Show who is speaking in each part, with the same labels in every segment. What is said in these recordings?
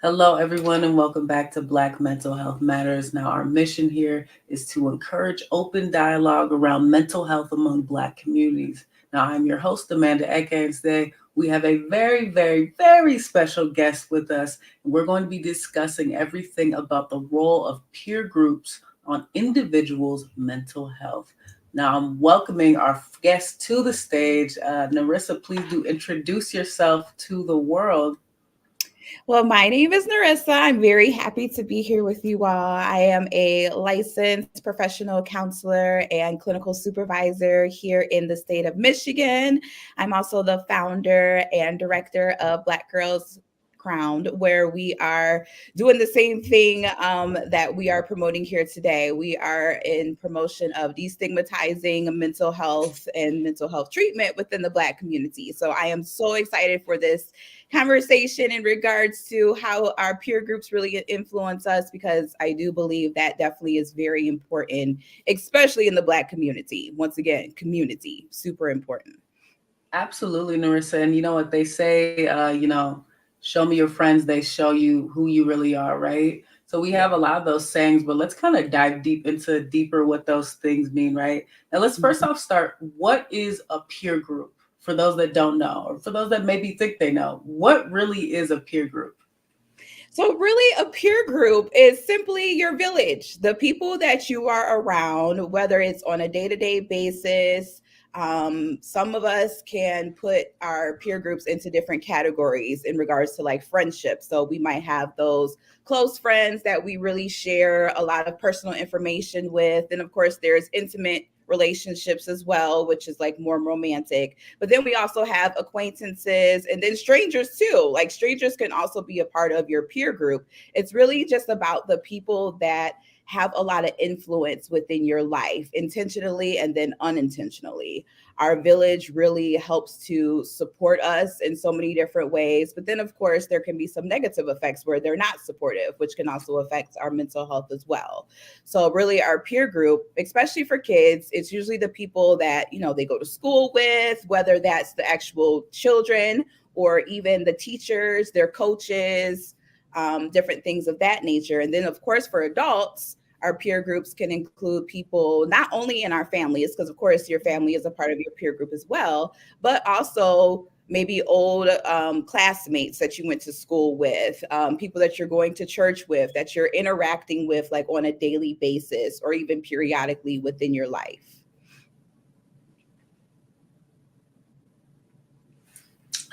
Speaker 1: Hello, everyone, and welcome back to Black Mental Health Matters. Now, our mission here is to encourage open dialogue around mental health among Black communities. Now, I'm your host, Amanda Eke, and today we have a very special guest with us. And we're going to be discussing everything about the role of peer groups on individuals' mental health. Now, I'm welcoming our guest to the stage. Nerissa, please do introduce yourself to the world.
Speaker 2: Well, my name is Nerissa. I'm very happy to be here with you all. I am a licensed professional counselor and clinical supervisor here in the state of Michigan. I'm also the founder and director of Black Girls Crowned, where we are doing the same thing that we are promoting here today. We are in promotion of destigmatizing mental health and mental health treatment within the Black community. So I am so excited for this conversation in regards to how our peer groups really influence us, because I do believe that definitely is very important, especially in the Black community. Once again, community, super important.
Speaker 1: Absolutely, Narissa. And you know what they say, show me your friends, they show you who you really are, right? So we have
Speaker 2: Yeah.
Speaker 1: a lot of those sayings, but let's kind of dive deeper what those things mean, right? Now let's first
Speaker 2: Mhm.
Speaker 1: off start. What is a peer group? For those that don't know, or for those that maybe think they know, what really is a peer group?
Speaker 2: So, really, a peer group is simply your village, the people that you are around, whether it's on a day to day basis. Some of us can put our peer groups into different categories in regards to like friendships. So, we might have those close friends that we really share a lot of personal information with. And of course, there's intimate relationships as well, which is like more romantic. But then we also have acquaintances and then strangers too. Like strangers can also be a part of your peer group. It's really just about the people that have a lot of influence within your life, intentionally and then unintentionally. Our village really helps to support us in so many different ways. But then, of course, there can be some negative effects where they're not supportive, which can also affect our mental health as well. So really our peer group, especially for kids, it's usually the people that, they go to school with, whether that's the actual children or even the teachers, their coaches, different things of that nature. And then of course for adults, our peer groups can include people not only in our families, because of course your family is a part of your peer group as well, but also maybe old classmates that you went to school with, people that you're going to church with, that you're interacting with like on a daily basis or even periodically within your life.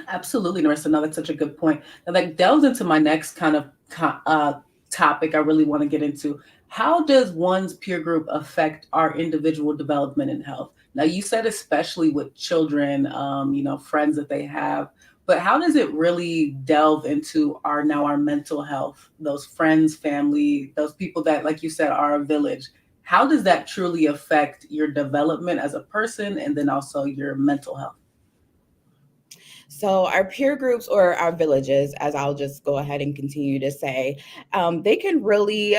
Speaker 1: Absolutely, Narissa. No, that's such a good point. And that delves into my next kind of topic I really want to get into. How does one's peer group affect our individual development and health? Now, you said especially with children, friends that they have, but how does it really delve into our mental health? Those friends, family, those people that, like you said, are a village. How does that truly affect your development as a person and then also your mental health?
Speaker 2: So, our peer groups or our villages, as I'll just go ahead and continue to say, they can really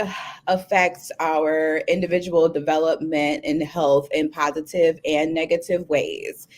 Speaker 2: affect our individual development and health in positive and negative ways.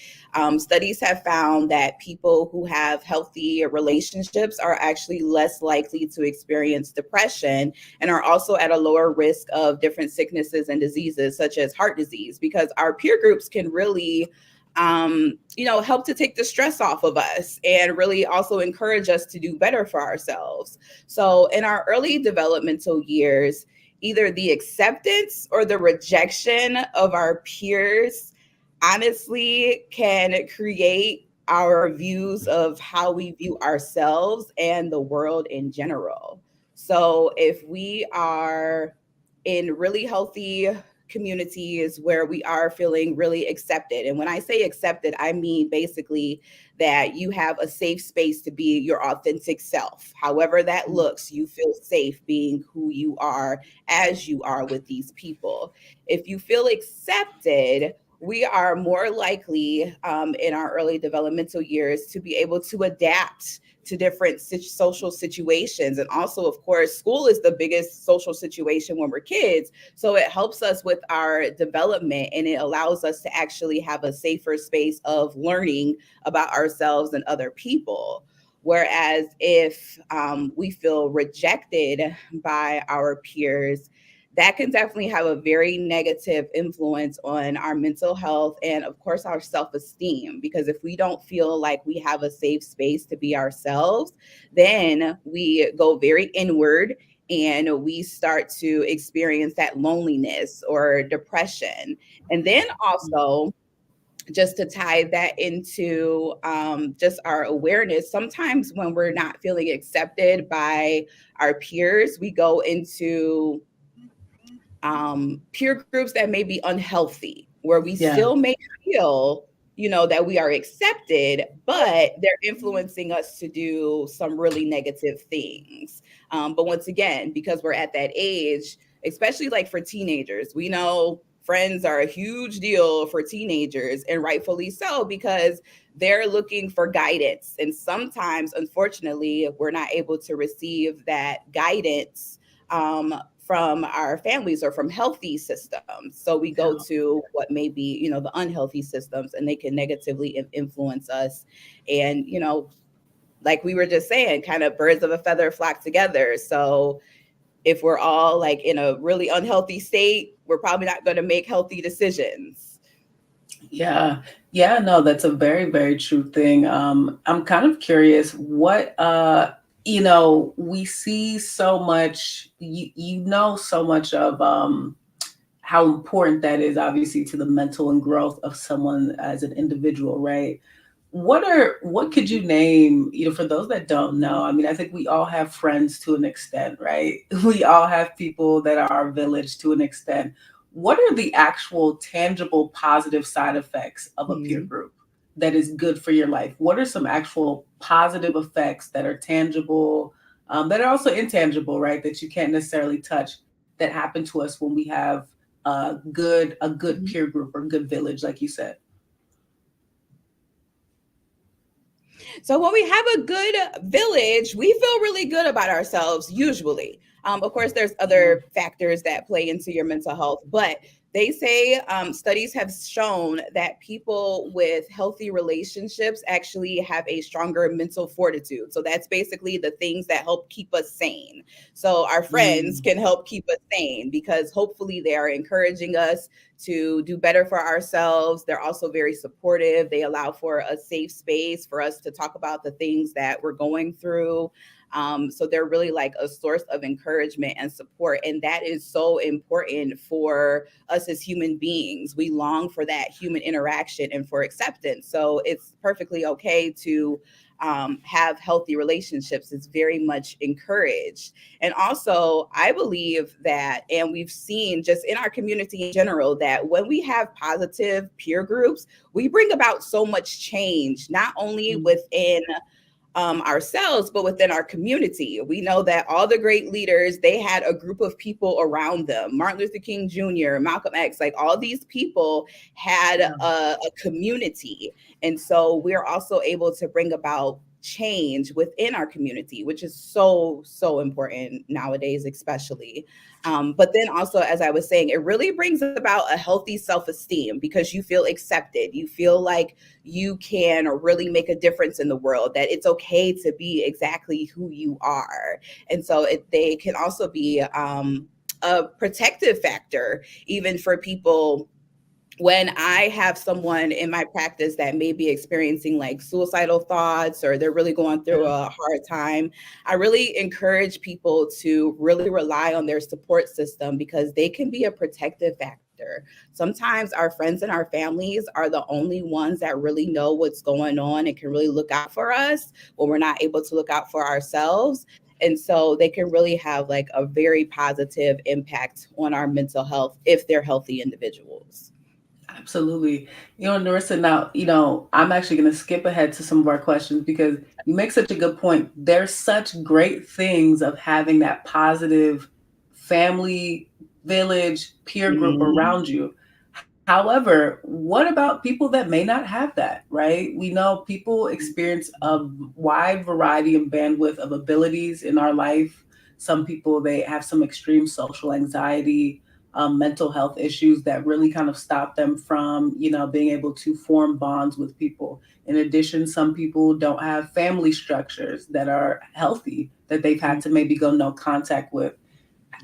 Speaker 2: Studies have found that people who have healthy relationships are actually less likely to experience depression and are also at a lower risk of different sicknesses and diseases, such as heart disease, because our peer groups can really help to take the stress off of us and really also encourage us to do better for ourselves. So, in our early developmental years, either the acceptance or the rejection of our peers honestly can create our views of how we view ourselves and the world in general. So, if we are in really healthy communities where we are feeling really accepted. And when I say accepted, I mean basically that you have a safe space to be your authentic self. However that looks, you feel safe being who you are as you are with these people. If you feel accepted, we are more likely in our early developmental years to be able to adapt to different social situations. And also, of course, school is the biggest social situation when we're kids. So it helps us with our development and it allows us to actually have a safer space of learning about ourselves and other people. Whereas if we feel rejected by our peers, that can definitely have a very negative influence on our mental health and, of course, our self esteem. Because if we don't feel like we have a safe space to be ourselves, then we go very inward and we start to experience that loneliness or depression. And then also, just to tie that into just our awareness, sometimes when we're not feeling accepted by our peers, we go into peer groups that may be unhealthy, where we
Speaker 1: Yeah.
Speaker 2: still may feel, that we are accepted, but they're influencing us to do some really negative things. But once again, because we're at that age, especially like for teenagers, we know friends are a huge deal for teenagers, and rightfully so, because they're looking for guidance. And sometimes, unfortunately, we're not able to receive that guidance from our families or from healthy systems. So we go
Speaker 1: Yeah.
Speaker 2: to what may be, the unhealthy systems, and they can negatively influence us. And, like we were just saying, kind of birds of a feather flock together. So if we're all like in a really unhealthy state, we're probably not going to make healthy decisions.
Speaker 1: Yeah. Yeah, no, that's a very, very true thing. I'm kind of curious what we see so much, so much of how important that is obviously to the mental and growth of someone as an individual, right? What could you name, for those that don't know? I mean, I think we all have friends to an extent, right? We all have people that are our village to an extent. What are the actual tangible positive side effects of a peer
Speaker 2: Mhm.
Speaker 1: group that is good for your life? What are some actual positive effects that are tangible, that are also intangible, right? That you can't necessarily touch, that happen to us when we have a good peer group or good village, like you said.
Speaker 2: So when we have a good village, we feel really good about ourselves usually. Of course, there's
Speaker 1: Yeah.
Speaker 2: other factors that play into your mental health, but they say studies have shown that people with healthy relationships actually have a stronger mental fortitude. So that's basically the things that help keep us sane. So our friends
Speaker 1: Mm.
Speaker 2: can help keep us sane because hopefully they are encouraging us to do better for ourselves. They're also very supportive. They allow for a safe space for us to talk about the things that we're going through. So they're really like a source of encouragement and support. And that is so important for us as human beings. We long for that human interaction and for acceptance. So it's perfectly okay to have healthy relationships. It's very much encouraged. And also, I believe that, and we've seen just in our community in general, that when we have positive peer groups, we bring about so much change, not only
Speaker 1: Mm.
Speaker 2: within ourselves, but within our community. We know that all the great leaders, they had a group of people around them. Martin Luther King Jr., Malcolm X, like all these people had
Speaker 1: Yeah.
Speaker 2: a community. And so we're also able to bring about change within our community, which is so, so important nowadays, especially. But then also, as I was saying, it really brings about a healthy self esteem because you feel accepted. You feel like you can really make a difference in the world, that it's okay to be exactly who you are. And so they can also be a protective factor, even for people. When I have someone in my practice that may be experiencing like suicidal thoughts or they're really going through
Speaker 1: Yeah.
Speaker 2: a hard time, I really encourage people to really rely on their support system because they can be a protective factor. Sometimes our friends and our families are the only ones that really know what's going on and can really look out for us when we're not able to look out for ourselves. And so they can really have like a very positive impact on our mental health if they're healthy individuals.
Speaker 1: Absolutely. Nerissa, now, I'm actually going to skip ahead to some of our questions because you make such a good point. There's such great things of having that positive family, village, peer group
Speaker 2: Mhm.
Speaker 1: around you. However, what about people that may not have that, right? We know people experience a wide variety and bandwidth of abilities in our life. Some people, they have some extreme social anxiety. mental health issues that really kind of stop them from, being able to form bonds with people. In addition, some people don't have family structures that are healthy that they've had to maybe go no contact with.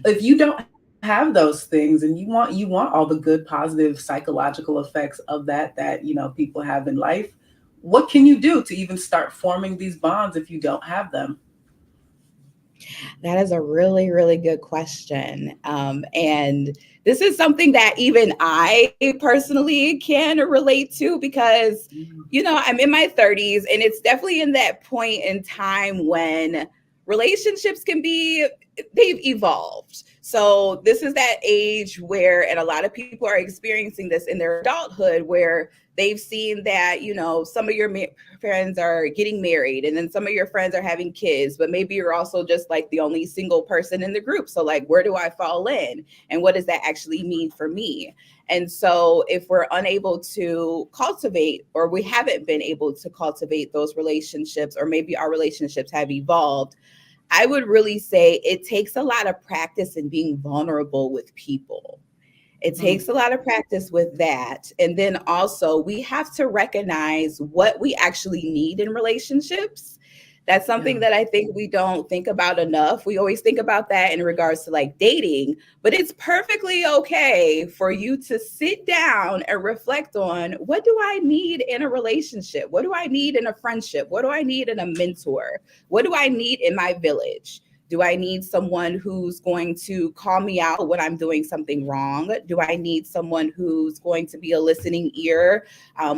Speaker 1: If you don't have those things and you want all the good positive psychological effects of that people have in life, what can you do to even start forming these bonds if you don't have them?
Speaker 2: That is a really, really good question. And this is something that even I personally can relate to because,
Speaker 1: Mm.
Speaker 2: I'm in my 30s and it's definitely in that point in time when relationships can be, they've evolved. So this is that age where, and a lot of people are experiencing this in their adulthood, where they've seen that, some of your friends are getting married and then some of your friends are having kids, but maybe you're also just like the only single person in the group. So like, where do I fall in? And what does that actually mean for me? And so if we're unable to cultivate, or we haven't been able to cultivate those relationships, or maybe our relationships have evolved, I would really say it takes a lot of practice in being vulnerable with people. It
Speaker 1: Mm.
Speaker 2: takes a lot of practice with that. And then also, we have to recognize what we actually need in relationships. That's something
Speaker 1: Yeah.
Speaker 2: that I think we don't think about enough. We always think about that in regards to like dating, but it's perfectly okay for you to sit down and reflect on, what do I need in a relationship? What do I need in a friendship? What do I need in a mentor? What do I need in my village? Do I need someone who's going to call me out when I'm doing something wrong? Do I need someone who's going to be a listening ear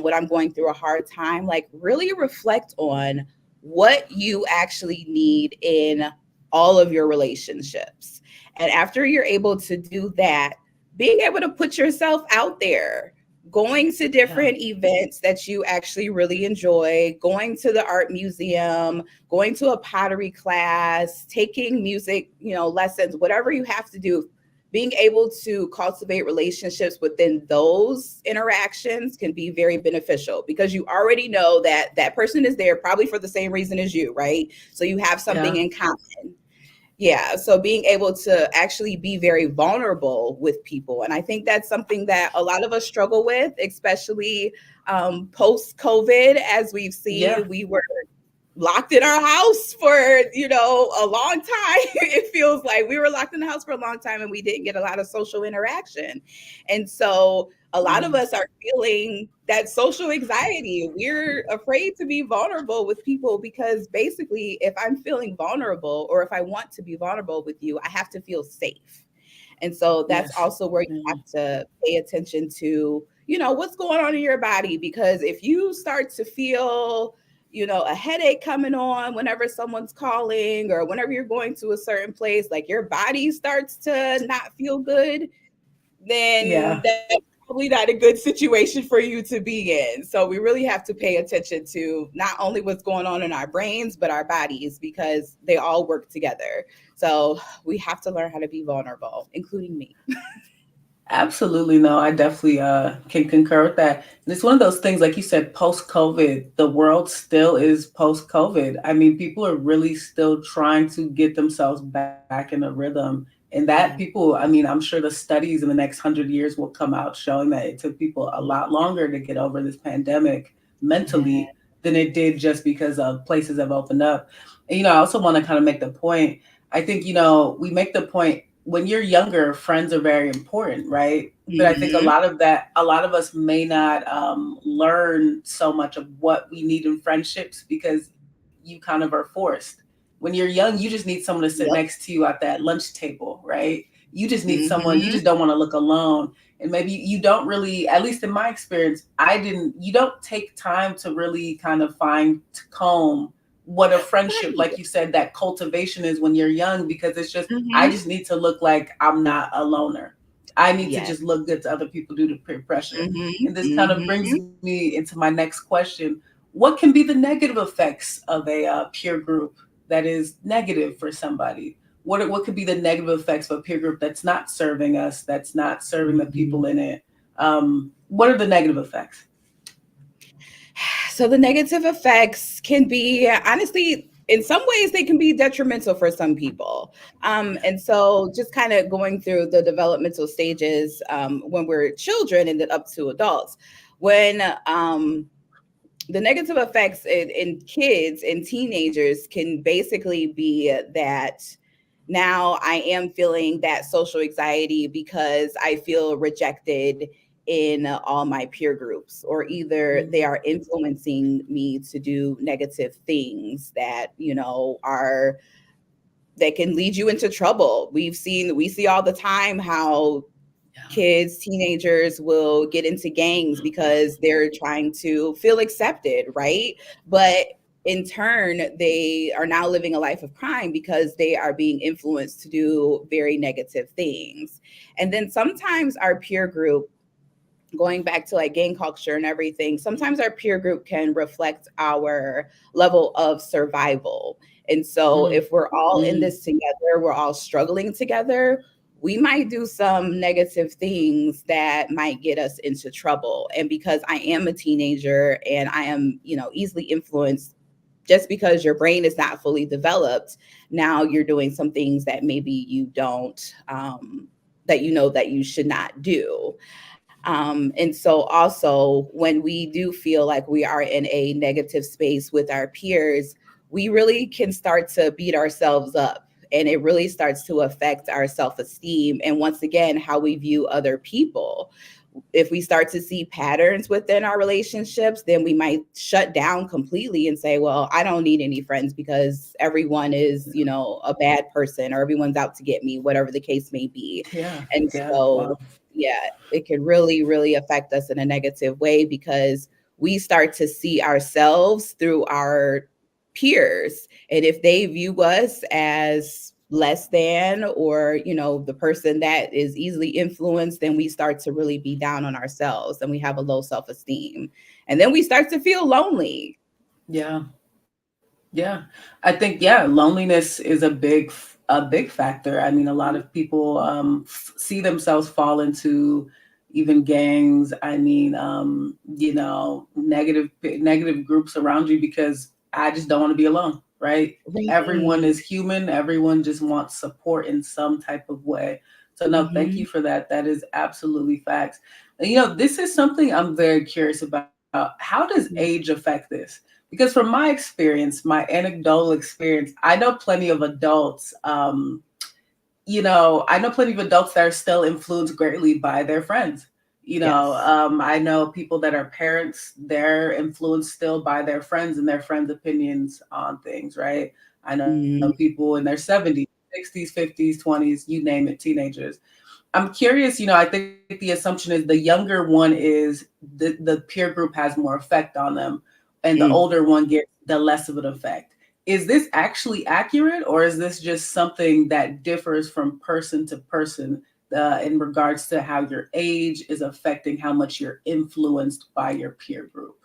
Speaker 2: when I'm going through a hard time? Like, really reflect on what you actually need in all of your relationships. And after you're able to do that, being able to put yourself out there, going to
Speaker 1: Yeah.
Speaker 2: different events that you actually really enjoy, going to the art museum, going to a pottery class, taking music, lessons, whatever you have to do, being able to cultivate relationships within those interactions can be very beneficial because you already know that that person is there probably for the same reason as you, right? So you have something
Speaker 1: Yeah.
Speaker 2: in common. Yeah, so being able to actually be very vulnerable with people. And I think that's something that a lot of us struggle with, especially post COVID. As we've
Speaker 1: Yeah.
Speaker 2: seen, we were locked in our house for a long time. It feels like we were locked in the house for a long time and we didn't get a lot of social interaction. And so a lot of us
Speaker 1: Yes.
Speaker 2: are feeling that social anxiety. We're afraid to be vulnerable with people because basically, if I'm feeling vulnerable or if I want to be vulnerable with you, I have to feel safe. And so that's
Speaker 1: Yes.
Speaker 2: also where you have
Speaker 1: Mm.
Speaker 2: to pay attention to, what's going on in your body. Because if you start to feel, a headache coming on whenever someone's calling or whenever you're going to a certain place, like your body starts to not feel good, then
Speaker 1: Yeah.
Speaker 2: that's probably not a good situation for you to be in. So we really have to pay attention to not only what's going on in our brains, but our bodies because they all work together. So we have to learn how to be vulnerable, including me.
Speaker 1: Absolutely. No, I definitely can concur with that. And it's one of those things, like you said, post COVID, the world still is post COVID. I mean, people are really still trying to get themselves back in a rhythm. And that
Speaker 2: Yeah.
Speaker 1: people, I mean, I'm sure the studies in the next 100 years will come out showing that it took people a lot longer to get over this pandemic
Speaker 2: Yeah.
Speaker 1: mentally than it did just because of places have opened up. And, I also want to kind of make the point. I think, we make the point when you're younger, friends are very important, right? But I think
Speaker 2: Hmm.
Speaker 1: a lot of us may not learn so much of what we need in friendships because you kind of are forced. When you're young, you just need someone to sit next to
Speaker 2: Yep.
Speaker 1: you at that lunch table, right? You just need someone, you just
Speaker 2: Hmm.
Speaker 1: don't want to look alone. And maybe you don't really, at least in my experience, you don't take time to really kind of find to comb what a friendship, like
Speaker 2: Right.
Speaker 1: you said, that cultivation is when you're young, because it's just, I
Speaker 2: Hmm.
Speaker 1: just need to look like I'm not a loner. I need to
Speaker 2: Yes.
Speaker 1: just look good to other people due to peer pressure.
Speaker 2: Hmm.
Speaker 1: And this kind of brings
Speaker 2: Hmm.
Speaker 1: me into my next question. What can be the negative effects of a peer group that is negative for somebody? What could be the negative effects of a peer group that's not serving us, that's not serving the people in it? What are the negative effects?
Speaker 2: So the negative effects can be honestly in some ways they can be detrimental for some people. And so just kind of going through the developmental stages, when we're children and then up to adults, when the negative effects in kids and teenagers can basically be that now I am feeling that social anxiety because I feel rejected in all my peer groups, or either they
Speaker 1: Mhm.
Speaker 2: are influencing me to do negative things that, are that can lead you into trouble. We see all the time how
Speaker 1: Yeah.
Speaker 2: kids, teenagers will get into gangs because they're trying to feel accepted, right? But in turn, they are now living a life of crime because they are being influenced to do very negative things. And then sometimes our peer group, going back to like gang culture and everything, sometimes our peer group can reflect our level of survival. And so
Speaker 1: Mm,
Speaker 2: if we're all in
Speaker 1: mm,
Speaker 2: this together, we're all struggling together, we might do some negative things that might get us into trouble. And because I am a teenager and I am, easily influenced, just because your brain is not fully developed, now you're doing some things that maybe you don't, that you know that you should not do. And so also when we do feel like we are in a negative space with our peers, we really can start to beat ourselves up. And it really starts to affect our self esteem. And once again, how we view other people. If we start to see patterns within our relationships, then we might shut down completely and say, well, I don't need any friends because everyone is, a bad person, or everyone's out to get me, whatever the case may be.
Speaker 1: yeah.
Speaker 2: And
Speaker 1: Yeah.
Speaker 2: so,
Speaker 1: Wow.
Speaker 2: yeah, it can really, really affect us in a negative way because we start to see ourselves through our peers. And if they view us as less than, or the person that is easily influenced, then we start to really be down on ourselves and we have a low self-esteem, and then we start to feel lonely.
Speaker 1: Yeah. Yeah. I think, yeah, loneliness is a big factor. I mean, a lot of people see themselves fall into even gangs. I mean, negative groups around you, because I just don't want to be alone, right? Everyone
Speaker 2: Right.
Speaker 1: is human. Everyone just wants support in some type of way. So no, thank you
Speaker 2: Hmm.
Speaker 1: for that. That is absolutely facts. And, this is something I'm very curious about. How does age affect this? Because from my experience, my anecdotal experience, I know plenty of adults that are still influenced greatly by their friends.
Speaker 2: Yes.
Speaker 1: I know people that are parents, they're influenced still by their friends and their friends' opinions on things, right? I know
Speaker 2: Hmm.
Speaker 1: people in their 70s, 60s, 50s, 20s, you name it, teenagers. I'm curious, I think the assumption is the younger one is the peer group has more effect on them, and the older one gets the less of an effect. Is this actually accurate, or is this just something that differs from person to person, in regards to how your age is affecting how much you're influenced by your peer group?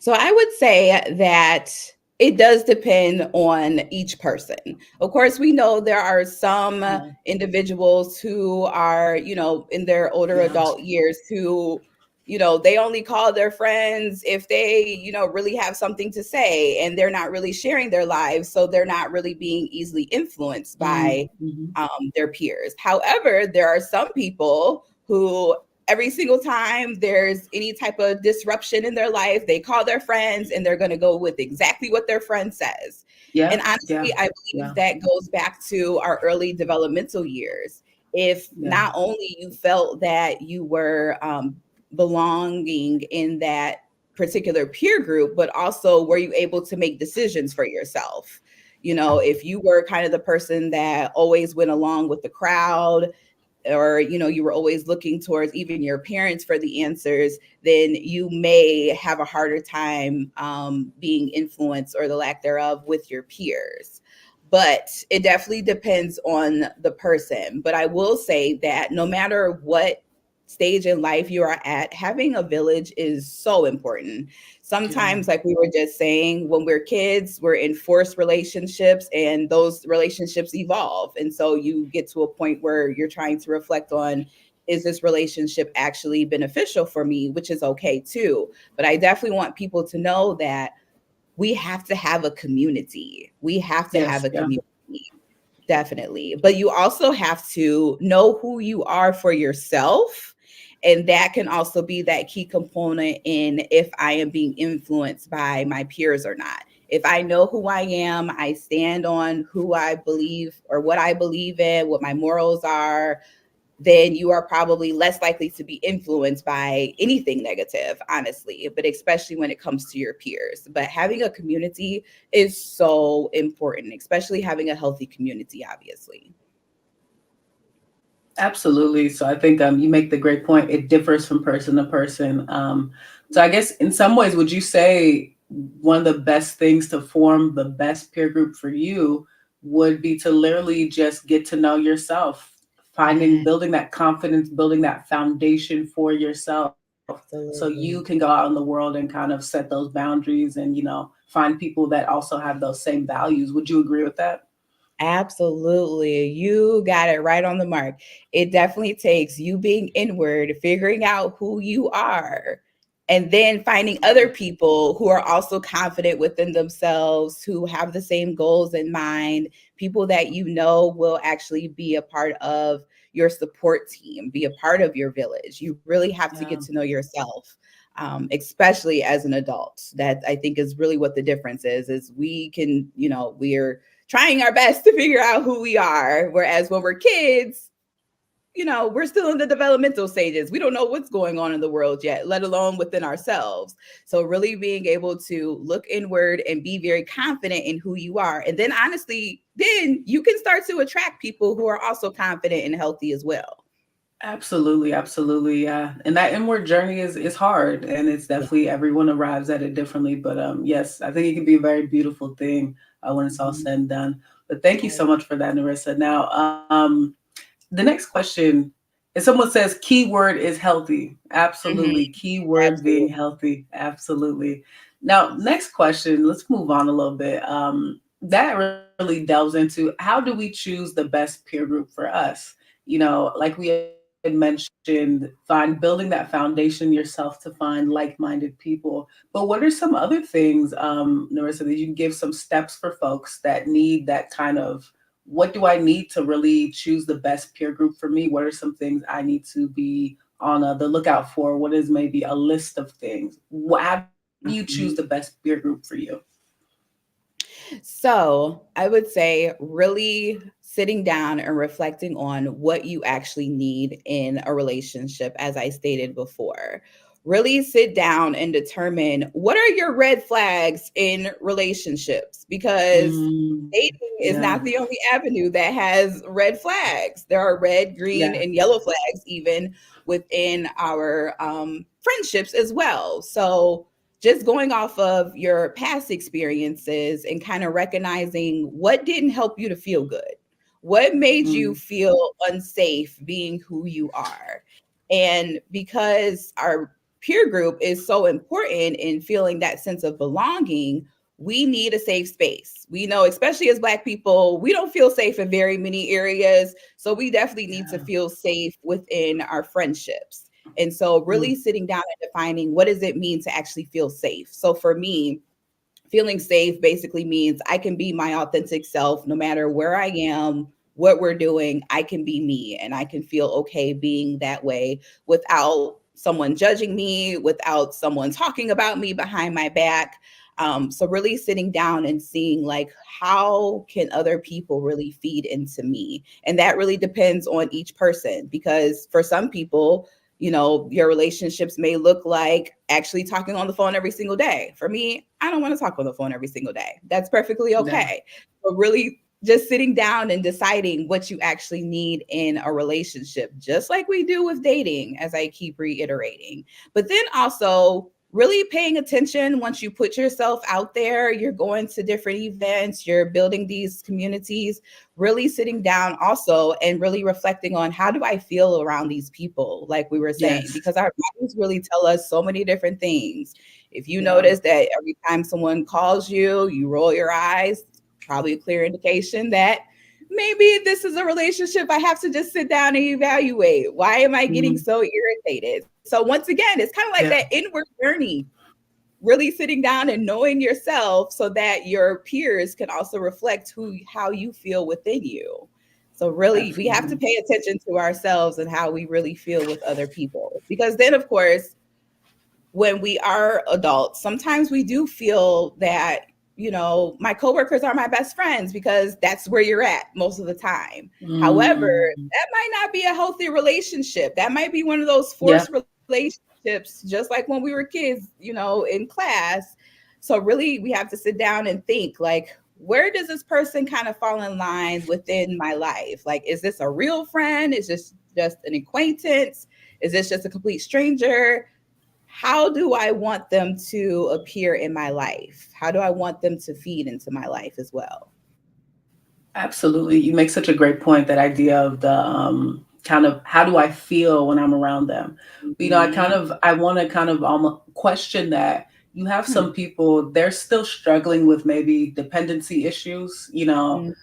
Speaker 2: So I would say that it does depend on each person. Of course, we know there are some
Speaker 1: Yeah,
Speaker 2: individuals who are, in their older
Speaker 1: yeah,
Speaker 2: adult years who, they only call their friends if they, really have something to say, and they're not really sharing their lives. So they're not really being easily influenced by
Speaker 1: mm-hmm.
Speaker 2: their peers. However, there are some people who every single time there's any type of disruption in their life, they call their friends and they're going to go with exactly what their friend says. And
Speaker 1: Yeah,
Speaker 2: honestly,
Speaker 1: yeah,
Speaker 2: I believe
Speaker 1: yeah,
Speaker 2: that goes back to our early developmental years. If
Speaker 1: yeah,
Speaker 2: not only you felt that you were belonging in that particular peer group, but also were you able to make decisions for yourself? If you were kind of the person that always went along with the crowd, or you were always looking towards even your parents for the answers, then you may have a harder time being influenced, or the lack thereof, with your peers. But it definitely depends on the person. But I will say that no matter what stage in life you are at, having a village is so important.
Speaker 1: yeah,
Speaker 2: Sometimes, like we were just saying, when we're kids, we're in forced relationships and those relationships evolve. And so you get to a point where you're trying to reflect on, is this relationship actually beneficial for me? Which is okay too. But I definitely want people to know that we have to have a community. We have to have
Speaker 1: Yes,
Speaker 2: a
Speaker 1: yeah.
Speaker 2: community. Definitely. But you also have to know who you are for yourself. And that can also be that key component in if I am being influenced by my peers or not. If I know who I am, I stand on who I believe or what I believe in, what my morals are, then you are probably less likely to be influenced by anything negative, honestly, but especially when it comes to your peers. But having a community is so important, especially having a healthy community, obviously.
Speaker 1: Absolutely. So I think you make the great point. It differs from person to person. So I guess in some ways, would you say one of the best things to form the best peer group for you would be to literally just get to know yourself, finding,
Speaker 2: Yeah,
Speaker 1: building that confidence, building that foundation for yourself, so you can go
Speaker 2: absolutely.
Speaker 1: out in the world and kind of set those boundaries and, find people that also have those same values. Would you agree with that?
Speaker 2: Absolutely. You got it right on the mark. It definitely takes you being inward, figuring out who you are, and then finding other people who are also confident within themselves, who have the same goals in mind, people that you know will actually be a part of your support team, be a part of your village. You really have to get
Speaker 1: Yeah.
Speaker 2: to know yourself. Especially as an adult, that I think is really what the difference is we can, we're trying our best to figure out who we are. Whereas when we're kids, we're still in the developmental stages. We don't know what's going on in the world yet, let alone within ourselves. So, really being able to look inward and be very confident in who you are. And then, honestly, then you can start to attract people who are also confident and healthy as well.
Speaker 1: Absolutely, absolutely, yeah. And that inward journey is hard, and it's
Speaker 2: Yeah.
Speaker 1: definitely everyone arrives at it differently. But yes, I think it can be a very beautiful thing when it's all
Speaker 2: Mhm.
Speaker 1: said and done. But thank you so
Speaker 2: Right.
Speaker 1: much for that, Nerissa. Now, the next question is someone says keyword is healthy.
Speaker 2: Mhm.
Speaker 1: Absolutely, keyword being
Speaker 2: Absolutely.
Speaker 1: healthy. Absolutely. Now, next question. Let's move on a little bit. That really delves into how do we choose the best peer group for us? Like we had mentioned, building that foundation yourself to find like-minded people. But what are some other things, Narissa, that you can give some steps for folks that need that kind of what do I need to really choose the best peer group for me? What are some things I need to be on the lookout for? What is maybe a list of things? How do you choose the best
Speaker 2: Mhm.
Speaker 1: peer group for you?
Speaker 2: So I would say really sitting down and reflecting on what you actually need in a relationship, as I stated before. Really sit down and determine what are your red flags in relationships because dating is
Speaker 1: Yeah.
Speaker 2: not the only avenue that has red flags. There are red, green,
Speaker 1: Yeah.
Speaker 2: and yellow flags even within our friendships as well. So just going off of your past experiences and kind of recognizing what didn't help you to feel good, what made
Speaker 1: Mm,
Speaker 2: you feel unsafe being who you are. And because our peer group is so important in feeling that sense of belonging, we need a safe space. We know, especially as Black people, we don't feel safe in very many areas. So we definitely need to
Speaker 1: yeah.
Speaker 2: feel safe within our friendships. And so really
Speaker 1: Mm,
Speaker 2: sitting down and defining what does it mean to actually feel safe. So for me, feeling safe basically means I can be my authentic self no matter where I am, what we're doing. I can be me and I can feel okay being that way without someone judging me, without someone talking about me behind my back. So really sitting down and seeing like how can other people really feed into me, and that really depends on each person because for some people, your relationships may look like actually talking on the phone every single day. For me, I don't want to talk on the phone every single day. That's perfectly
Speaker 1: yeah.
Speaker 2: okay. But really just sitting down and deciding what you actually need in a relationship, just like we do with dating, as I keep reiterating. But then also really paying attention once you put yourself out there, you're going to different events, you're building these communities, really sitting down also and really reflecting on how do I feel around these people, like we were saying,
Speaker 1: Yes.
Speaker 2: because our bodies really tell us so many different things. If you
Speaker 1: Yeah.
Speaker 2: notice that every time someone calls you, you roll your eyes, probably a clear indication that maybe this is a relationship I have to just sit down and evaluate. Why am I getting
Speaker 1: Mm,
Speaker 2: so irritated? So once again, it's kind of like
Speaker 1: yeah.
Speaker 2: that inward journey really sitting down and knowing yourself so that your peers can also reflect how you feel within you. So really we have to
Speaker 1: Absolutely.
Speaker 2: pay attention to ourselves and how we really feel with other people, because then of course when we are adults, sometimes we do feel that, my coworkers are my best friends because that's where you're at most of the time. However,
Speaker 1: Mm,
Speaker 2: that might not be a healthy relationship. That might be one of those
Speaker 1: yeah,
Speaker 2: forced relationships, just like when we were kids, in class. So really, we have to sit down and think like, where does this person kind of fall in line within my life? Like, is this a real friend? Is this just an acquaintance? Is this just a complete stranger? How do I want them to appear in my life? How do I want them to feed into my life as well?
Speaker 1: absolutely. You make such a great point. That idea of the kind of how do I feel when I'm around them?
Speaker 2: Mhm.
Speaker 1: I want to kind of almost question that. You have
Speaker 2: Hmm.
Speaker 1: some people, they're still struggling with maybe dependency issues,
Speaker 2: Mhm.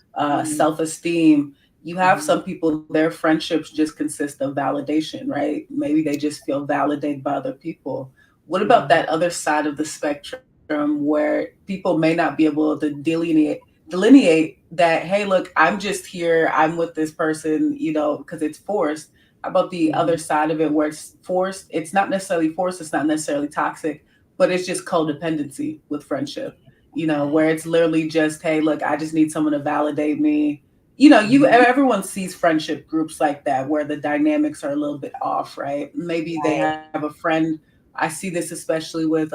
Speaker 1: self-esteem. You have
Speaker 2: Mhm.
Speaker 1: some people, their friendships just consist of validation, right? Maybe they just feel validated by other people. What about
Speaker 2: Mhm.
Speaker 1: that other side of the spectrum where people may not be able to delineate that, hey, look, I'm just here, I'm with this person, because it's forced. How about the other
Speaker 2: Mhm.
Speaker 1: side of it where it's forced? It's not necessarily forced, it's not necessarily toxic, but it's just codependency with friendship, where it's literally just, hey, look, I just need someone to validate me.
Speaker 2: Mhm.
Speaker 1: Everyone sees friendship groups like that where the dynamics are a little bit off, right? Maybe they
Speaker 2: Right.
Speaker 1: have a friend. I see this especially with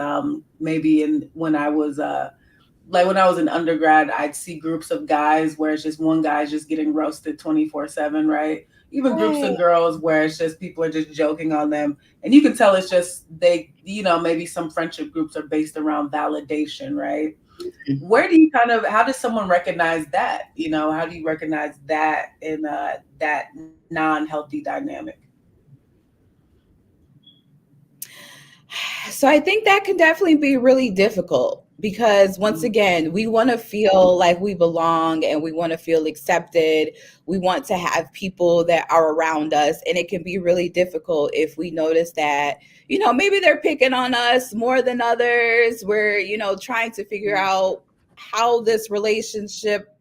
Speaker 1: maybe in when I was like when I was in undergrad, I'd see groups of guys where it's just one guy's just getting roasted 24/7, right? Even groups
Speaker 2: Right.
Speaker 1: of girls where it's just people are just joking on them. And you can tell it's just maybe some friendship groups are based around validation, right?
Speaker 2: Mhm.
Speaker 1: Where do you kind of how does someone recognize that? How do you recognize that in that non-healthy dynamic?
Speaker 2: So I think that can definitely be really difficult because once
Speaker 1: Mm,
Speaker 2: again, we want to feel like we belong and we want to feel accepted. We want to have people that are around us, and it can be really difficult if we notice that, maybe they're picking on us more than others. We're, trying to figure
Speaker 1: mm,
Speaker 2: out how this relationship,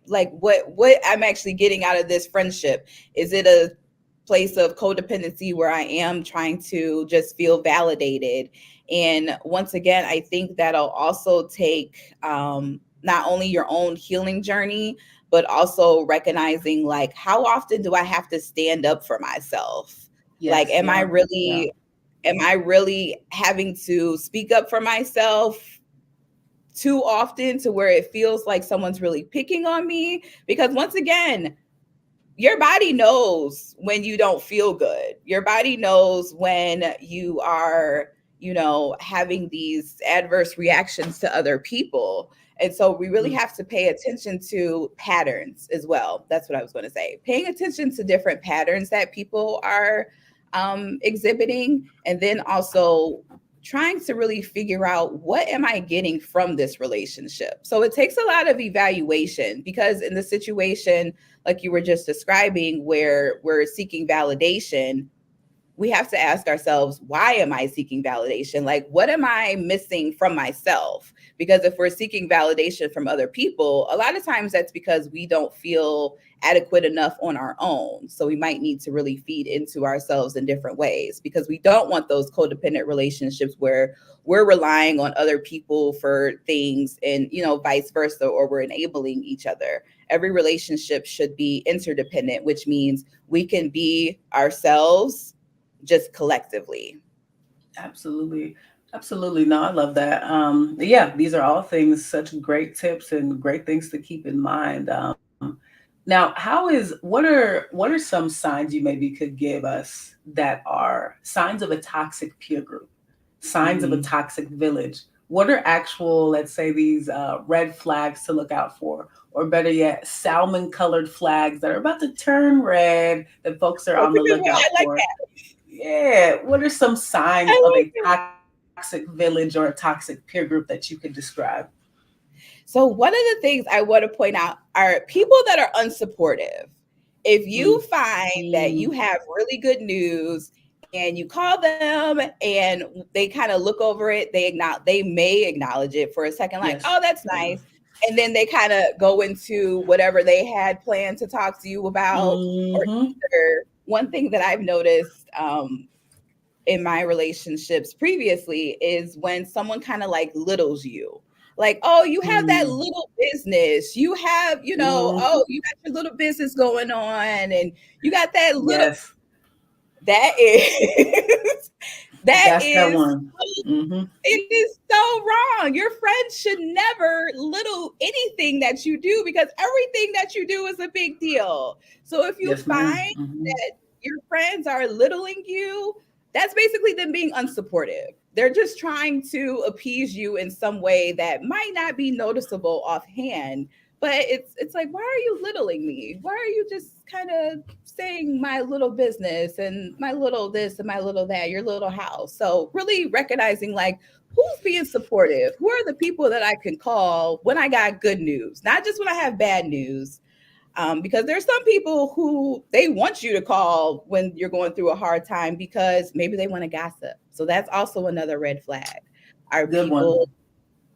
Speaker 2: like what I'm actually getting out of this friendship. Is it a place of codependency where I am trying to just feel validated? And once again, I think that'll also take not only your own healing journey, but also recognizing like how often do I have to stand up for myself? Like,
Speaker 1: yes, yeah, yeah.
Speaker 2: am I really having to speak up for myself too often to where it feels like someone's really picking on me? Because once again, your body knows when you don't feel good. Your body knows when you are, having these adverse reactions to other people. And so we really
Speaker 1: Mm,
Speaker 2: have to pay attention to patterns as well. That's what I was going to say. Paying attention to different patterns that people are exhibiting, and then also trying to really figure out what am I getting from this relationship. So it takes a lot of evaluation, because in the situation like you were just describing where we're seeking validation, we have to ask ourselves, why am I seeking validation? Like, what am I missing from myself? Because if we're seeking validation from other people, a lot of times that's because we don't feel adequate enough on our own. So we might need to really feed into ourselves in different ways, because we don't want those codependent relationships where we're relying on other people for things and, vice versa, or we're enabling each other. Every relationship should be interdependent, which means we can be ourselves just collectively.
Speaker 1: absolutely. Absolutely. No, I love that. Yeah, these are all things, such great tips and great things to keep in mind. Now, what are some signs you maybe could give us that are signs of a toxic peer group, signs of a
Speaker 2: Mhm.
Speaker 1: toxic village? What are actual, let's say, these red flags to look out for, or better yet, salmon colored flags that are about to turn red that folks are
Speaker 2: That's
Speaker 1: on
Speaker 2: a
Speaker 1: the
Speaker 2: good one.
Speaker 1: lookout
Speaker 2: I like
Speaker 1: for?
Speaker 2: that.
Speaker 1: Yeah. What are some signs
Speaker 2: I
Speaker 1: of
Speaker 2: like
Speaker 1: a
Speaker 2: it.
Speaker 1: toxic village or a toxic peer group that you could describe?
Speaker 2: So, one of the things I want to point out are people that are unsupportive. If you
Speaker 1: Mm,
Speaker 2: find that you
Speaker 1: mm,
Speaker 2: have really good news and you call them and they kind of look over it. They may acknowledge it for a second, like,
Speaker 1: Yes.
Speaker 2: oh, that's nice. And then they kind of go into whatever they had planned to talk to you about. Or
Speaker 1: Mm-hmm.
Speaker 2: either, one thing that I've noticed in my relationships previously is when someone kind of like littles you. Like, oh, you have that
Speaker 1: Mm-hmm.
Speaker 2: little business. You have, oh, you got your little business going on, and you got that little,
Speaker 1: Yes.
Speaker 2: that is that
Speaker 1: That's that
Speaker 2: is
Speaker 1: one. Mm-hmm.
Speaker 2: it is so wrong. Your friends should never little anything that you do, because everything that you do is a big deal. So if you
Speaker 1: Yes, ma'am.
Speaker 2: find
Speaker 1: Mm-hmm.
Speaker 2: that your friends are littling you, that's basically them being unsupportive. They're just trying to appease you in some way that might not be noticeable offhand. But it's like, why are you littling me? Why are you just kind of saying my little business and my little this and my little that, your little house? So really recognizing, like, who's being supportive? Who are the people that I can call when I got good news, not just when I have bad news? Because there's some people who they want you to call when you're going through a hard time because maybe they want to gossip. So that's also another red flag. Are
Speaker 1: Good
Speaker 2: people
Speaker 1: one.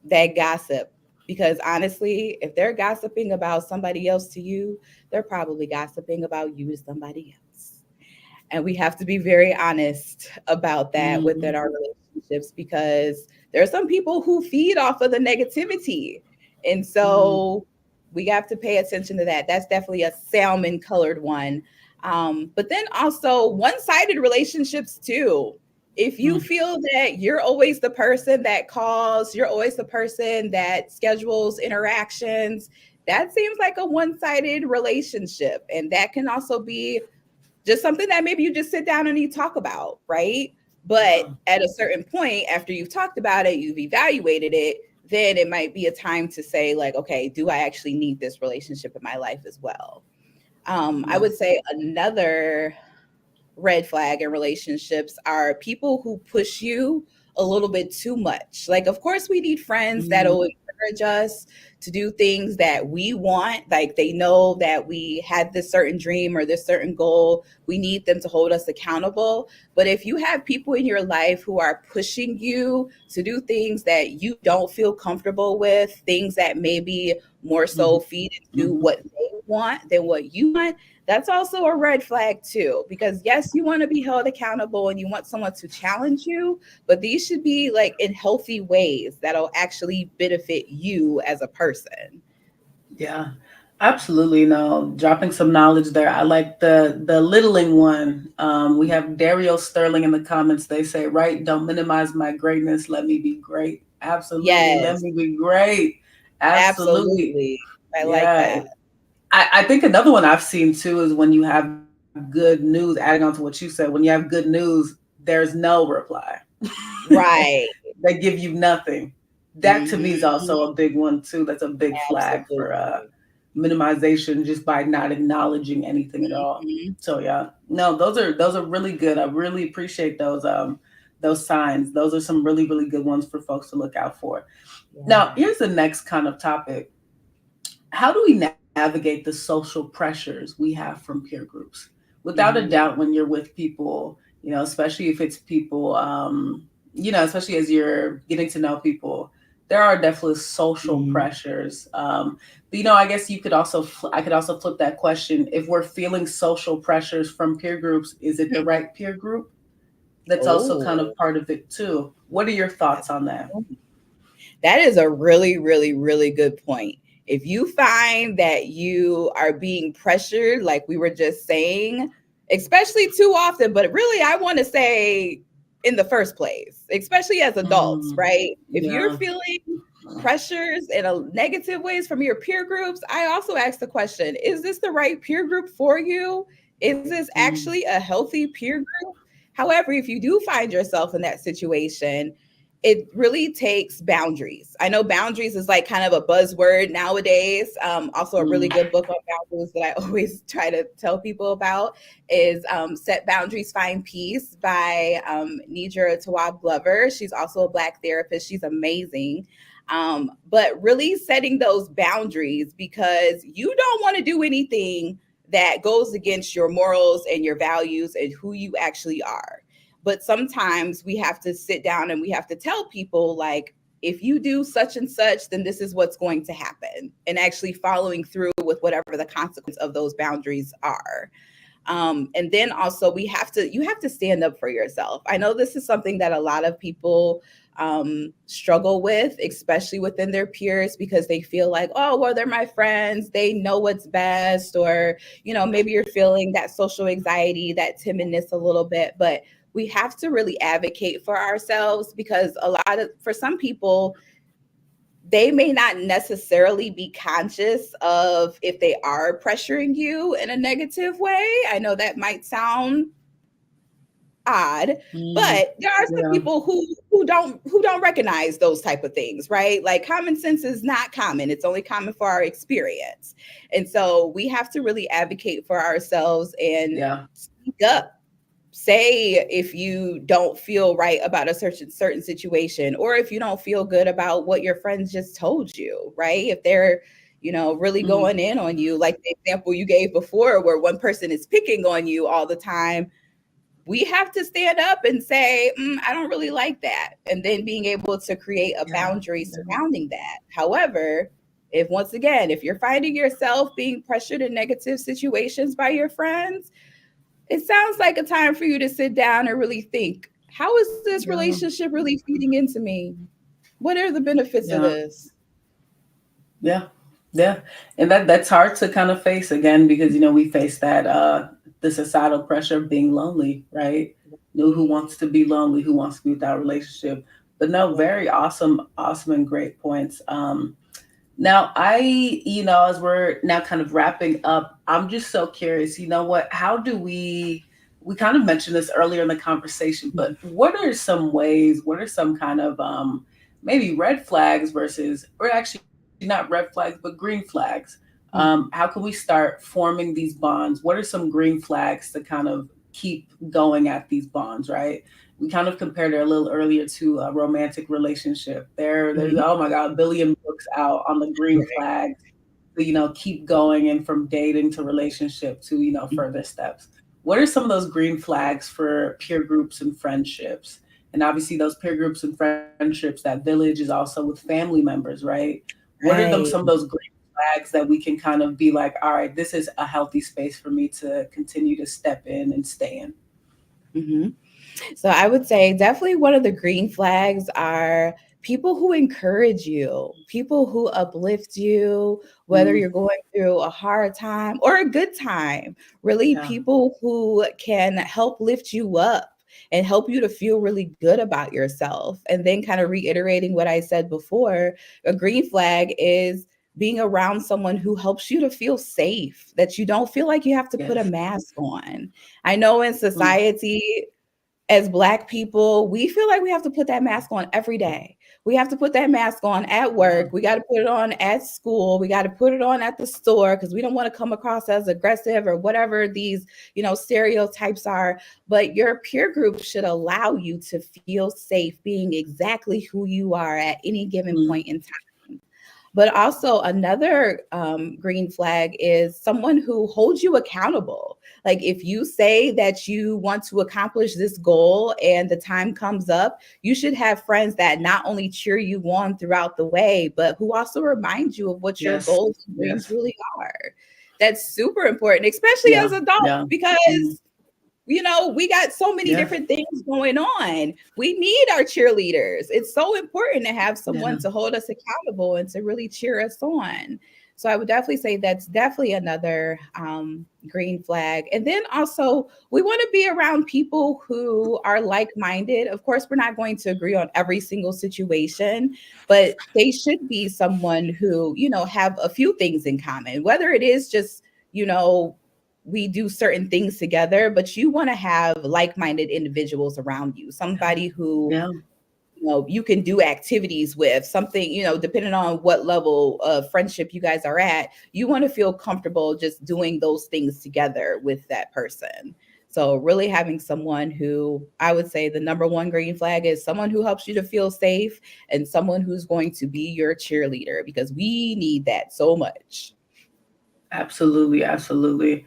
Speaker 2: that gossip? Because honestly, if they're gossiping about somebody else to you, they're probably gossiping about you to somebody else. And we have to be very honest about that
Speaker 1: Mm-hmm.
Speaker 2: within our relationships, because there are some people who feed off of the negativity. And
Speaker 1: Mm-hmm.
Speaker 2: so we have to pay attention to that. That's definitely a salmon colored one. But then also one sided relationships too. If you feel that you're always the person that calls, you're always the person that schedules interactions, that seems like a one sided relationship. And that can also be just something that maybe you just sit down and you talk about, right? But
Speaker 1: Yeah.
Speaker 2: at a certain point, after you've talked about it, you've evaluated it, then it might be a time to say, like, okay, do I actually need this relationship in my life as well? I would
Speaker 1: Yes.
Speaker 2: say another red flag in relationships are people who push you a little bit too much. Like, of course, we need friends
Speaker 1: Mm-hmm.
Speaker 2: that'll encourage us to do things that we want. Like, they know that we had this certain dream or this certain goal. We need them to hold us accountable. But if you have people in your life who are pushing you to do things that you don't feel comfortable with, things that maybe more so feed into
Speaker 1: Mm-hmm.
Speaker 2: what they want than what you want, that's also a red flag too. Because yes, you want to be held accountable and you want someone to challenge you, but these should be like in healthy ways that'll actually benefit you as a person.
Speaker 1: Yeah, absolutely. No, dropping some knowledge there. I like the littling one. We have Dario Sterling in the comments. They say, right, don't minimize my greatness. Let me be great. Absolutely. Let
Speaker 2: Yes,
Speaker 1: me be great. Absolutely.
Speaker 2: absolutely. I like
Speaker 1: Yeah.
Speaker 2: that.
Speaker 1: I think another one I've seen too is when you have good news, adding on to what you said, when you have good news, there's no reply.
Speaker 2: Right.
Speaker 1: They give you nothing. That to me is
Speaker 2: Mhm.
Speaker 1: also a big one too. That's a big flag for
Speaker 2: Absolutely.
Speaker 1: minimization just by not acknowledging anything at all.
Speaker 2: Mhm.
Speaker 1: So yeah, no, those are really good. I really appreciate those signs. Those are some really really good ones for folks to look out for. Now,
Speaker 2: Yeah.
Speaker 1: here's the next kind of topic. How do we navigate the social pressures we have from peer groups? Without a
Speaker 2: Mhm.
Speaker 1: doubt, when you're with people, especially if it's people, especially as you're getting to know people, there are definitely social
Speaker 2: Mhm.
Speaker 1: pressures. But I guess I could also flip that question. If we're feeling social pressures from peer groups, is it the right peer group? That's also kind
Speaker 2: Oh,
Speaker 1: of part of it too. What are your
Speaker 2: that's
Speaker 1: thoughts
Speaker 2: a
Speaker 1: on
Speaker 2: good
Speaker 1: that?
Speaker 2: point. That is a really, really, really good point. If you find that you are being pressured, like we were just saying, especially too often, but really, I want to say in the first place, especially as adults,
Speaker 1: Mm,
Speaker 2: right? If you're
Speaker 1: yeah.
Speaker 2: feeling pressures in a negative ways from your peer groups, I also ask the question, is this the right peer group for you? Is this
Speaker 1: Mm,
Speaker 2: actually a healthy peer group? However, if you do find yourself in that situation, it really takes boundaries. I know boundaries is like kind of a buzzword nowadays. Also, a really
Speaker 1: mm,
Speaker 2: good book on boundaries that I always try to tell people about is Set Boundaries, Find Peace by Nidra Tawab Glover. She's also a Black therapist. She's amazing. But really setting those boundaries, because you don't want to do anything that goes against your morals and your values and who you actually are. But sometimes we have to sit down and we have to tell people, like, if you do such and such, then this is what's going to happen, and actually following through with whatever the consequence of those boundaries are. And then also you have to stand up for yourself. I know this is something that a lot of people struggle with, especially within their peers, because they feel like, oh, well, they're my friends, they know what's best, or, maybe you're feeling that social anxiety, that timidness a little bit, but we have to really advocate for ourselves, because for some people, they may not necessarily be conscious of if they are pressuring you in a negative way. I know that might sound odd, but there are some
Speaker 1: Yeah.
Speaker 2: people who don't recognize those type of things, right? Like, common sense is not common. It's only common for our experience. And so we have to really advocate for ourselves and
Speaker 1: Yeah.
Speaker 2: speak up. Say if you don't feel right about a certain situation, or if you don't feel good about what your friends just told you, right? If they're really
Speaker 1: Mhm.
Speaker 2: going in on you, like the example you gave before, where one person is picking on you all the time, we have to stand up and say, I don't really like that, and then being able to create a
Speaker 1: Yeah.
Speaker 2: boundary
Speaker 1: Yeah.
Speaker 2: surrounding that. However, if you're finding yourself being pressured in negative situations by your friends, it sounds like a time for you to sit down and really think, how is this
Speaker 1: Yeah.
Speaker 2: relationship really feeding into me? What are the benefits of
Speaker 1: Yeah.
Speaker 2: this?
Speaker 1: Yeah. Yeah. And that's hard to kind of face again, because we face that the societal pressure of being lonely, right? Who wants to be lonely, who wants to be without a relationship. But no, very awesome, awesome and great points. Now as we're now kind of wrapping up, I'm just so curious, how do we kind of mentioned this earlier in the conversation, but what are some kind of maybe red flags versus, or actually not red flags, but green flags? How can we start forming these bonds? What are some green flags to kind of keep going at these bonds, right? We kind of compared it a little earlier to a romantic relationship. There's,
Speaker 2: Mhm.
Speaker 1: oh my God, a billion books out on the green flags to, keep going, and from dating to relationship to, further steps. What are some of those green flags for peer groups and friendships? And obviously those peer groups and friendships, that village is also with family members, right? What are some
Speaker 2: Right.
Speaker 1: of those green flags that we can kind of be like, all right, this is a healthy space for me to continue to step in and stay in?
Speaker 2: Mhm. So I would say definitely one of the green flags are people who encourage you, people who uplift you, whether
Speaker 1: Mm,
Speaker 2: you're going through a hard time or a good time. Really,
Speaker 1: yeah.
Speaker 2: people who can help lift you up and help you to feel really good about yourself. And then, kind of reiterating what I said before, a green flag is being around someone who helps you to feel safe, that you don't feel like you have to put a
Speaker 1: Yes.
Speaker 2: mask on. I know in
Speaker 1: Mm,
Speaker 2: society, as Black people, we feel like we have to put that mask on every day. We have to put that mask on at
Speaker 1: yeah.
Speaker 2: work. We got to put it on at school. We got to put it on at the store, because we don't want to come across as aggressive or whatever these, stereotypes are. But your peer group should allow you to feel safe being exactly who you are at any given
Speaker 1: Mm,
Speaker 2: point in time. But also, another green flag is someone who holds you accountable. Like, if you say that you want to accomplish this goal and the time comes up, you should have friends that not only cheer you on throughout the way, but who also remind you of what your
Speaker 1: yes.
Speaker 2: goals and dreams
Speaker 1: Yes.
Speaker 2: really are. That's super important, especially as
Speaker 1: Yeah.
Speaker 2: adults,
Speaker 1: Yeah. Mm,
Speaker 2: because we got so many
Speaker 1: yeah.
Speaker 2: different things going on. We need our cheerleaders. It's so important to have someone
Speaker 1: Yeah.
Speaker 2: to hold us accountable and to really cheer us on. So I would definitely say that's definitely another green flag. And then also, we want to be around people who are like minded. Of course, we're not going to agree on every single situation, but they should be someone who, have a few things in common, whether it is just, you know, we do certain things together, but you want to have like-minded individuals around you, somebody who,
Speaker 1: Yeah.
Speaker 2: you can do activities with, something, depending on what level of friendship you guys are at, you want to feel comfortable just doing those things together with that person. So really having someone who, I would say the number one green flag is someone who helps you to feel safe, and someone who's going to be your cheerleader, because we need that so much.
Speaker 1: Absolutely. Absolutely.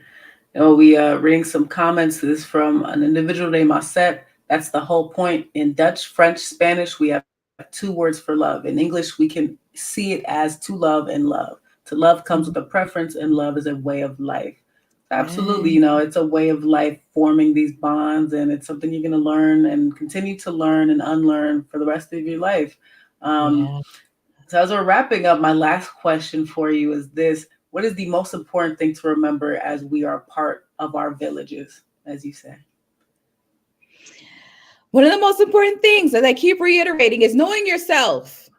Speaker 1: We reading some comments. This is from an individual named Aset. That's the whole point. In Dutch, French, Spanish, we have two words for love. In English, we can see it as to love and love. To love comes with a preference, and love is a way of life. Absolutely,
Speaker 2: Yeah.
Speaker 1: it's a way of life forming these bonds, and it's something you're going to learn and continue to learn and unlearn for the rest of your life. Um,
Speaker 2: Yeah.
Speaker 1: so, as we're wrapping up, my last question for you is this: what is the most important thing to remember as we are part of our villages, as you say?
Speaker 2: One of the most important things, as I keep reiterating, is knowing yourself.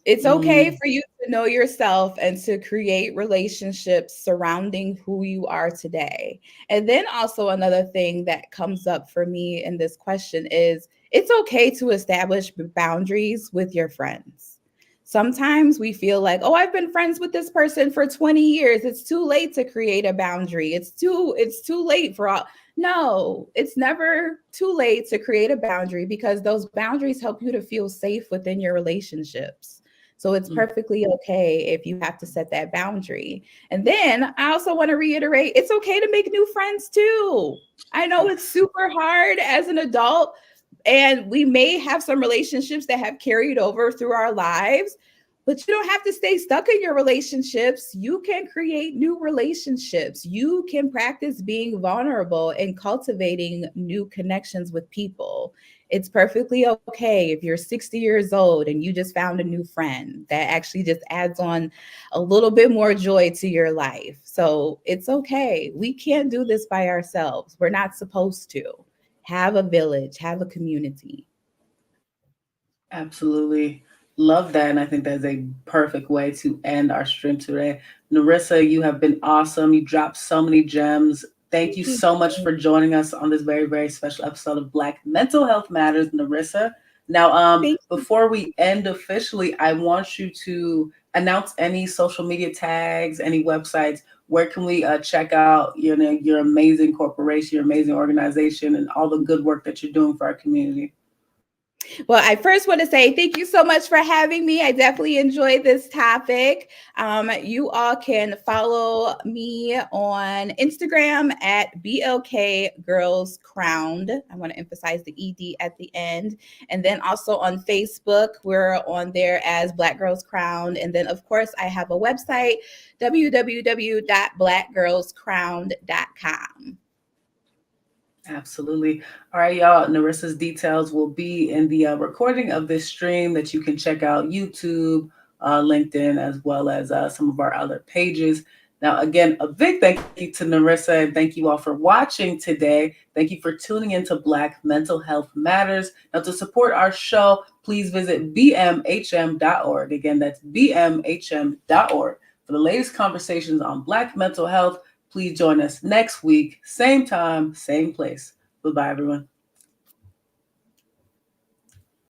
Speaker 2: It's okay
Speaker 1: Mm,
Speaker 2: for you to know yourself and to create relationships surrounding who you are today. And then also another thing that comes up for me in this question is it's okay to establish boundaries with your friends. Sometimes we feel like, "Oh, I've been friends with this person for 20 years. It's too late to create a boundary. It's too late for all." No, it's never too late to create a boundary because those boundaries help you to feel safe within your relationships. So it's
Speaker 1: mm,
Speaker 2: perfectly okay if you have to set that boundary. And then I also want to reiterate it's okay to make new friends too. I know it's
Speaker 1: yes.
Speaker 2: super hard as an adult, and we may have some relationships that have carried over through our lives, but you don't have to stay stuck in your relationships. You can create new relationships. You can practice being vulnerable and cultivating new connections with people. It's perfectly okay if you're 60 years old and you just found a new friend that actually just adds on a little bit more joy to your life. So it's okay. We can't do this by ourselves. We're not supposed to. Have a village, have a community.
Speaker 1: Absolutely. Love that. And I think that's a perfect way to end our stream today. Nerissa, you have been awesome. You dropped so many gems. Thank you
Speaker 2: Thank you.
Speaker 1: so much for joining us on this very, very special episode of Black Mental Health Matters, Nerissa. Now,
Speaker 2: Thank you.
Speaker 1: before we end officially, I want you to announce any social media tags, any websites. Where can we check out your amazing corporation, your amazing organization, and all the good work that you're doing for our community?
Speaker 2: Well, I first want to say thank you so much for having me. I definitely enjoyed this topic. You all can follow me on Instagram at BLK Girls Crowned. I want to emphasize the ED at the end. And then also on Facebook, we're on there as Black Girls Crowned. And then, of course, I have a website, www.blackgirlscrowned.com.
Speaker 1: Absolutely. All right, y'all. Narissa's details will be in the recording of this stream that you can check out YouTube, LinkedIn, as well as some of our other pages. Now, again, a big thank you to Nerissa, and thank you all for watching today. Thank you for tuning into Black Mental Health Matters. Now, to support our show, please visit bmhm.org. Again, that's bmhm.org. For the latest conversations on Black mental health, please join us next week, same time, same place. Goodbye, everyone.